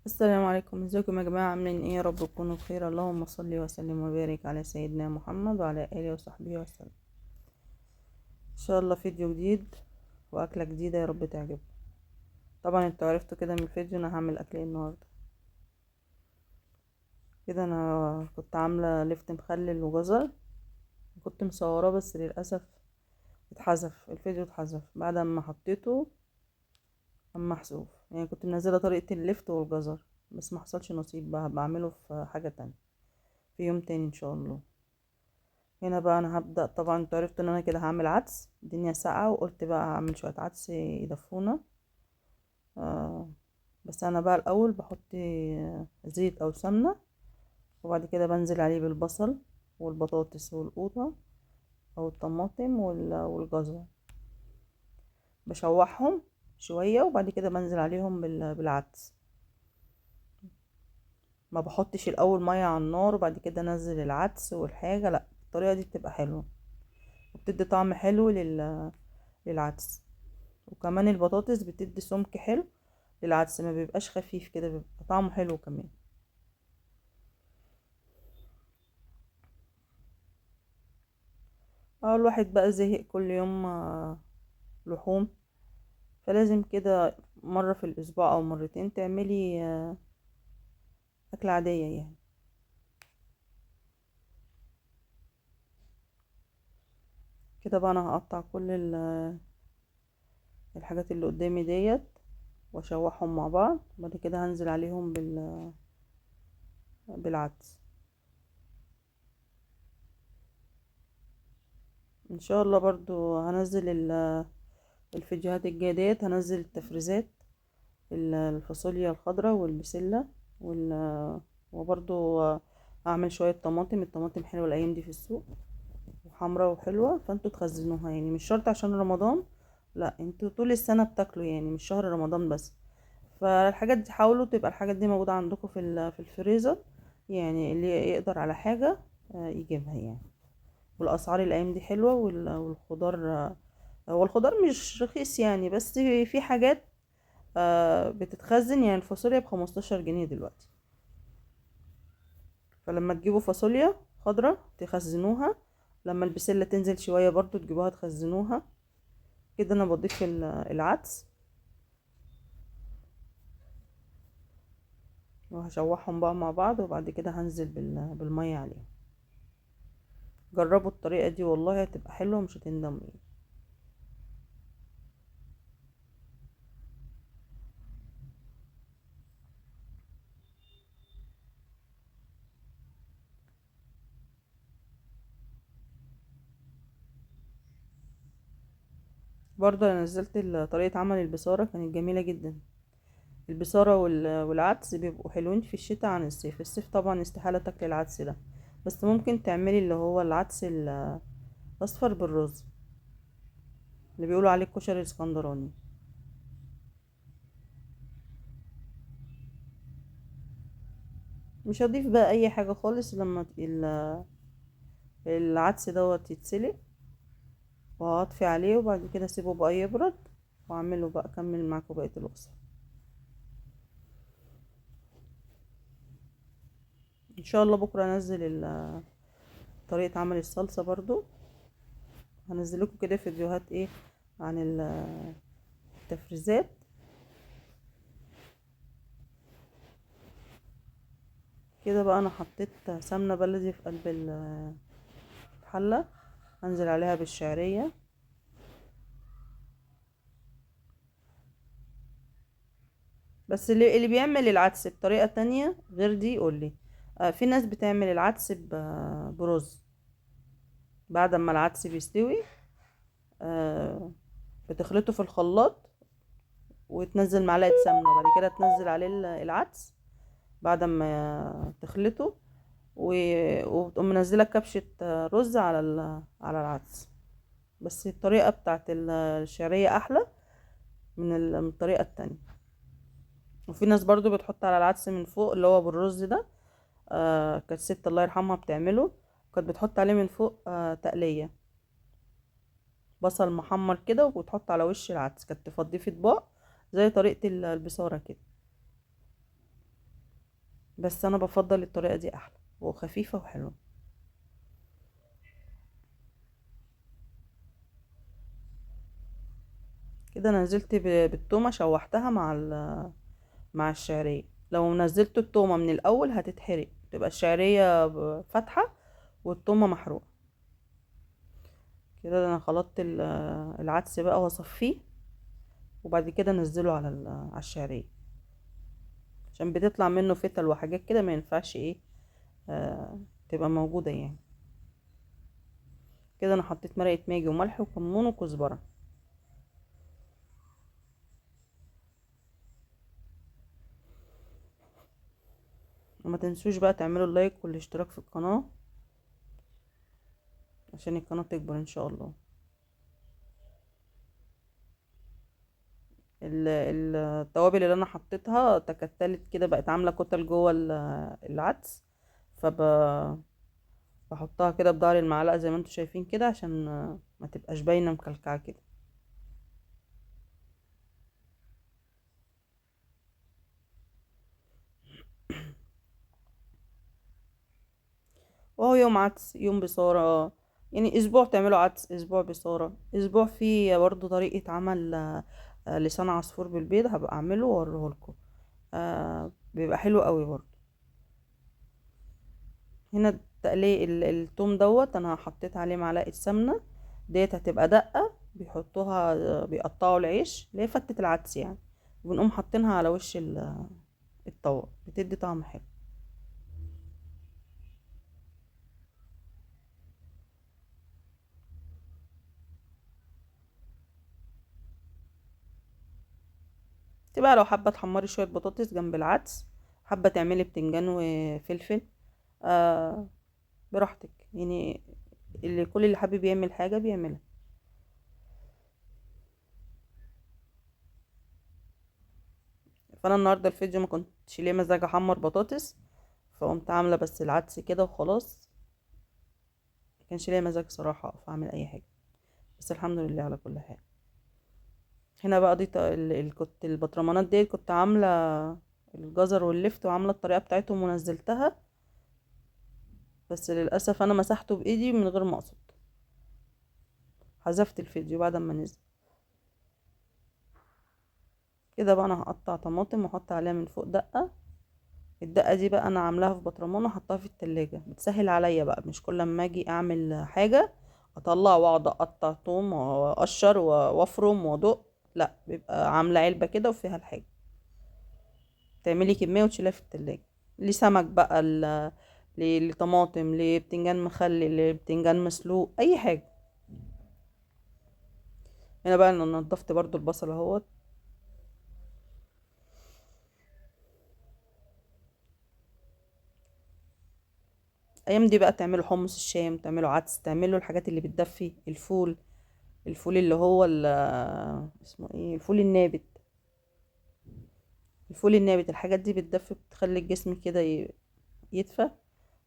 السلام عليكم، ازيكم يا جماعة؟ عاملين ايه؟ يا رب تكونوا بخير. اللهم صل وسلم وبارك على سيدنا محمد وعلى اله وصحبه وسلم. ان شاء الله فيديو جديد واكلة جديدة يا رب تعجبكم. طبعا انتوا عرفتوا كده من الفيديو انا هعمل اكل ايه النهاردة. كده انا كنت عاملة لفت مخلل وجزر، كنت مصوراه بس للاسف اتحذف الفيديو، اتحذف بعد ما حطيته. اما محذوف يعني، كنت منزلة طريقة اللفت والجزر بس ما حصلش نصيب، بقى بعمله في حاجة تانية في يوم تاني ان شاء الله. هنا بقى انا هبدأ. طبعا انتوا عرفتوا ان انا كده هعمل عدس، الدنيا ساقعة وقلت بقى هعمل شوية عدس يدفونا. آه بس انا بقى الاول بحط زيت او سمنة، وبعد كده بنزل عليه بالبصل والبطاطس والقوطة او الطماطم والجزر، بشوحهم شوية وبعد كده بنزل عليهم بالعدس. ما بحطش الاول مية على النار وبعد كده انزل العدس والحاجة، لا الطريقة دي بتبقى حلوة وبتدي طعم حلو للعدس. وكمان البطاطس بتدي سمك حلو للعدس، ما بيبقاش خفيف كده، بيبقى طعمه حلو كمان. اه الواحد بقى زهق كل يوم لحوم، فلازم كده مرة في الأسبوع أو مرتين تعملي أكلة عادية يعني. كده بقى أنا هقطع كل الحاجات اللي قدامي ديت واشوحهم مع بعض، بعد كده هنزل عليهم بالعدس ان شاء الله. برضو هنزل الفيديوهات الجاية ديت، هنزل التفريزات، الفاصوليا الخضراء والبسلة وبرضو هعمل شوية طماطم. الطماطم حلوة الأيام دي في السوق وحمرا وحلوة، فانتوا تخزنوها يعني، مش شرط عشان رمضان، لا انتوا طول السنة بتاكلوا يعني، مش شهر رمضان بس. فالحاجات دي حاولوا تبقى الحاجات دي موجودة عندكم في الفريزر، يعني اللي يقدر على حاجة يجيبها يعني. والأسعار الأيام دي حلوة والخضار هو الخضار مش رخيص يعني، بس في حاجات بتتخزن يعني. الفاصوليا ب15 جنيه دلوقتي، فلما تجيبوا فاصوليا خضرة تخزنوها، لما البسلة تنزل شوية برضو تجيبوها تخزنوها. كده انا بضيف العدس وهشوحهم بقى مع بعض، وبعد كده هنزل بالمية عليهم. جربوا الطريقة دي والله هتبقى حلوة مش هتندموا يعني. برضو انا نزلت طريقة عمل البصارة، كانت جميلة جدا. البصارة والعدس بيبقوا حلوين في الشتاء عن الصيف. الصيف طبعا استحالة تاكل العدس ده، بس ممكن تعملي اللي هو العدس الأصفر بالرز، اللي بيقولوا عليه الكشري الاسكندراني. مش هضيف بقى اي حاجة خالص لما العدس دوت يتسلق، وهطفي عليه وبعد كده اسيبه بقى يبرد، واعمله بقى اكمل معاكم بقية الوصفة. ان شاء الله بكرة انزل طريقة عمل الصلصة برضو، هنزل لكم كده فيديوهات ايه عن التفريزات. كده بقى انا حطيت سمنة بلدي في قلب الحلة، هنزل عليها بالشعرية. بس اللي بيعمل العدس بطريقة تانية غير دي يقولي. في ناس بتعمل العدس برز، بعد ما العدس بيستوي آه بتخلطه في الخلاط وتنزل معلقة سمنة، وبعد كده تنزل عليه العدس بعد ما تخلطه، وتقوم منزلة كبشة رز على العدس. بس الطريقة بتاعت الشعرية أحلى من الطريقة التانية. وفي ناس برضو بتحط على العدس من فوق اللي هو بالرز ده، كانت ست الله يرحمها بتعمله، كانت بتحط عليه من فوق تقلية بصل محمر كده وتحط على وش العدس، كانت تفضيه في اطباق زي طريقة البصارة كده. بس انا بفضل الطريقة دي احلى وخفيفة وحلوة. كده نزلت بالتومة، شوحتها مع الشعرية. لو نزلت التومة من الاول هتتحرق، تبقى الشعرية فاتحة والتومة محروقة. كده انا خلطت العدس بقى واصفيه، وبعد كده انزله على الشعرية، عشان بتطلع منه فتل وحاجات كده ما ينفعش ايه آه تبقى موجودة يعني. كده انا حطيت مرقة ماجي وملح وكمون وكزبرة. وما تنسوش بقى تعملوا اللايك والاشتراك في القناة عشان القناة تكبر ان شاء الله. التوابل اللي انا حطيتها تكتلت كده، بقت عاملة كتل جوه العدس، فب بحطها كده بضهر المعلقة زي ما انتوا شايفين كده، عشان ما تبقاش باينة مكلكعة كده. وهو يوم عدس يوم بصارة، يعني اسبوع تعملوا عدس، اسبوع بصارة، اسبوع فيه برضه طريقة عمل لسان عصفور بالبيض، هبقى اعمله واوريهولكم. بيبقى حلو قوي برضه. هنا التقلية التوم دوت انا حطيت عليه معلقة سمنة، ديت هتبقى دقة بيحطوها، بيقطعوا العيش اللي هي فتة العدس يعني، وبنقوم حاطينها على وش الطبق، بتدي طعم حلو. تبقى لو حابة تحمري شوية بطاطس جنب العدس، حابة تعملي بتنجان وفلفل، آه براحتك يعني، كل اللي حابب يعمل حاجة بيعملها. فانا النهاردة الفيديو ما كنتش ليه مزاج احمر بطاطس، فقمت عاملة بس العدس كده وخلاص. ما كانش ليا مزاج صراحة اقف اعمل اي حاجة، بس الحمد لله على كل حال. هنا بقى دي كنت البطرمانات دي كنت عاملة الجزر واللفت، وعاملة الطريقة بتاعتهم ونزلتها، بس للأسف أنا مسحته بإيدي من غير ما أقصد، حذفت الفيديو بعد ما نزل. كده بقى أنا هقطع طماطم وأحط عليها من فوق دقة. الدقة دي بقى أنا عاملاها في بطرمان وحطها في التلاجة، بتسهل عليا بقى، مش كل ما أجي أعمل حاجة أطلع وأقعد أقطع توم وأقشر وأفرم وأدق. لا، بيبقى عاملة علبة كده وفيها الحاجة، تعملي كمية وتشيلها في التلاجة. لسمك بقى، لطماطم، لبتنجان مخلي، لبتنجان مسلوق، اي حاجة. هنا بقى انا نضفت برضو البصل اهوت. ايام دي بقى تعملوا حمص الشام، تعملوا عدس، تعملوا الحاجات اللي بتدفي، الفول اللي هو اسمه ايه، الفول النابت. الفول النابت الحاجات دي بتدفي، بتخلي الجسم كده يدفى،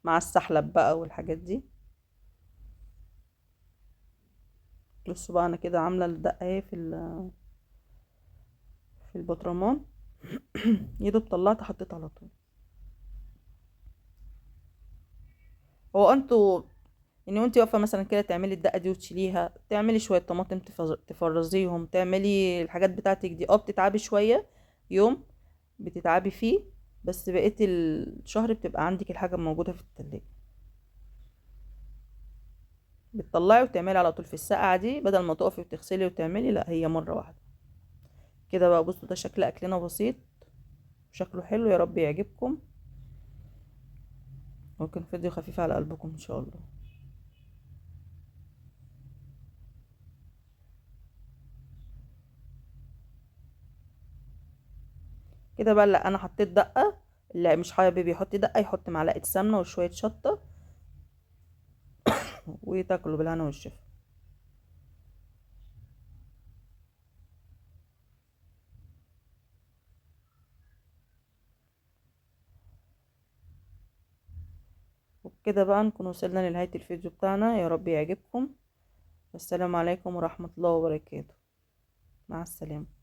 مع السحلب بقى والحاجات دي. بصوا بقى انا كده عامله الدقه اهي في البطرمان. يدوب طلعت حطيت على طول. هو انتوا يعني وانتي واقفه مثلا كده تعملي الدقه دي وتشيليها، تعملي شويه طماطم تفرزيهم، تعملي الحاجات بتاعتك دي، بتتعبي شويه يوم، بتتعبي فيه، بس بقيت الشهر بتبقى عندك الحاجه موجوده في التلاجة، بتطلعي وتعملي على طول في الساقعه دي، بدل ما تقفي وتغسلي وتعملي، لا هي مره واحده. كده بقى بصوا، ده شكل اكلنا بسيط، شكله حلو، يا رب يعجبكم، وكان فيديو خفيف على قلبكم ان شاء الله. كده بقى، لا انا حطيت دقه، اللي مش حابب يحط دقه يحط معلقه سمنه وشويه شطه، وتاكلوا بالهنا والشفا. وبكده بقى نكون وصلنا لنهاية الفيديو بتاعنا، يا رب يعجبكم. والسلام عليكم ورحمة الله وبركاته. مع السلامة.